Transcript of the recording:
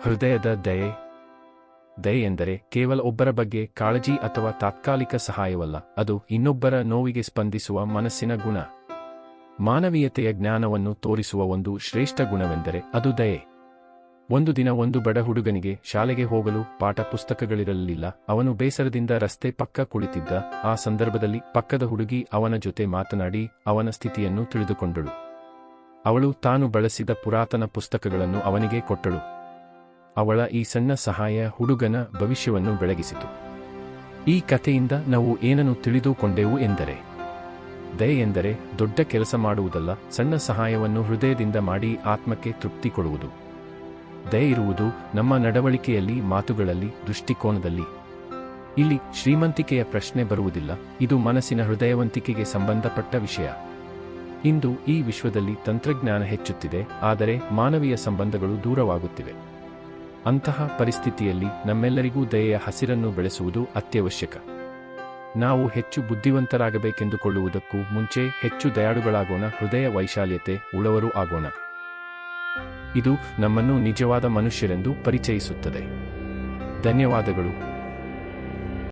ಹೃದಯದ ದಯೆ. ದಯೆ ಎಂದರೆ ಕೇವಲ ಒಬ್ಬರ ಬಗ್ಗೆ ಕಾಳಜಿ ಅಥವಾ ತಾತ್ಕಾಲಿಕ ಸಹಾಯವಲ್ಲ, ಅದು ಇನ್ನೊಬ್ಬರ ನೋವಿಗೆ ಸ್ಪಂದಿಸುವ ಮನಸ್ಸಿನ ಗುಣ. ಮಾನವೀಯತೆಯ ಜ್ಞಾನವನ್ನು ತೋರಿಸುವ ಒಂದು ಶ್ರೇಷ್ಠ ಗುಣವೆಂದರೆ ಅದು ದಯೆ. ಒಂದು ದಿನ ಒಂದು ಬಡ ಹುಡುಗನಿಗೆ ಶಾಲೆಗೆ ಹೋಗಲು ಪಾಠ ಪುಸ್ತಕಗಳಿರಲಿಲ್ಲ. ಅವನು ಬೇಸರದಿಂದ ರಸ್ತೆ ಪಕ್ಕ ಕುಳಿತಿದ್ದ. ಆ ಸಂದರ್ಭದಲ್ಲಿ ಪಕ್ಕದ ಹುಡುಗಿ ಅವನ ಜೊತೆ ಮಾತನಾಡಿ ಅವನ ಸ್ಥಿತಿಯನ್ನು ತಿಳಿದುಕೊಂಡಳು. ಅವಳು ತಾನು ಬಳಸಿದ ಪುರಾತನ ಪುಸ್ತಕಗಳನ್ನು ಅವನಿಗೆ ಕೊಟ್ಟಳು. ಅವಳ ಈ ಸಣ್ಣ ಸಹಾಯ ಹುಡುಗನ ಭವಿಷ್ಯವನ್ನು ಬೆಳಗಿಸಿತು. ಈ ಕಥೆಯಿಂದ ನಾವು ಏನನ್ನು ತಿಳಿದುಕೊಂಡೆವು ಎಂದರೆ, ದಯೆ ಎಂದರೆ ದೊಡ್ಡ ಕೆಲಸ ಮಾಡುವುದಲ್ಲ, ಸಣ್ಣ ಸಹಾಯವನ್ನು ಹೃದಯದಿಂದ ಮಾಡಿ ಆತ್ಮಕ್ಕೆ ತೃಪ್ತಿ ಕೊಡುವುದು. ದಯೆ ಇರುವುದು ನಮ್ಮ ನಡವಳಿಕೆಯಲ್ಲಿ, ಮಾತುಗಳಲ್ಲಿ, ದೃಷ್ಟಿಕೋನದಲ್ಲಿ. ಇಲ್ಲಿ ಶ್ರೀಮಂತಿಕೆಯ ಪ್ರಶ್ನೆ ಬರುವುದಿಲ್ಲ, ಇದು ಮನಸ್ಸಿನ ಹೃದಯವಂತಿಕೆಗೆ ಸಂಬಂಧಪಟ್ಟ ವಿಷಯ. ಇಂದು ಈ ವಿಶ್ವದಲ್ಲಿ ತಂತ್ರಜ್ಞಾನ ಹೆಚ್ಚುತ್ತಿದೆ, ಆದರೆ ಮಾನವೀಯ ಸಂಬಂಧಗಳು ದೂರವಾಗುತ್ತಿವೆ. ಅಂತಹ ಪರಿಸ್ಥಿತಿಯಲ್ಲಿ ನಮ್ಮೆಲ್ಲರಿಗೂ ದಯೆಯ ಹಸಿರನ್ನು ಬೆಳೆಸುವುದು ಅತ್ಯವಶ್ಯಕ. ನಾವು ಹೆಚ್ಚು ಬುದ್ಧಿವಂತರಾಗಬೇಕೆಂದುಕೊಳ್ಳುವುದಕ್ಕೂ ಮುಂಚೆ ಹೆಚ್ಚು ದಯಾಳುಗಳಾಗೋಣ, ಹೃದಯ ವೈಶಾಲ್ಯತೆ ಉಳ್ಳವರೂ ಆಗೋಣ. ಇದು ನಮ್ಮನ್ನು ನಿಜವಾದ ಮನುಷ್ಯರೆಂದು ಪರಿಚಯಿಸುತ್ತದೆ. ಧನ್ಯವಾದಗಳು.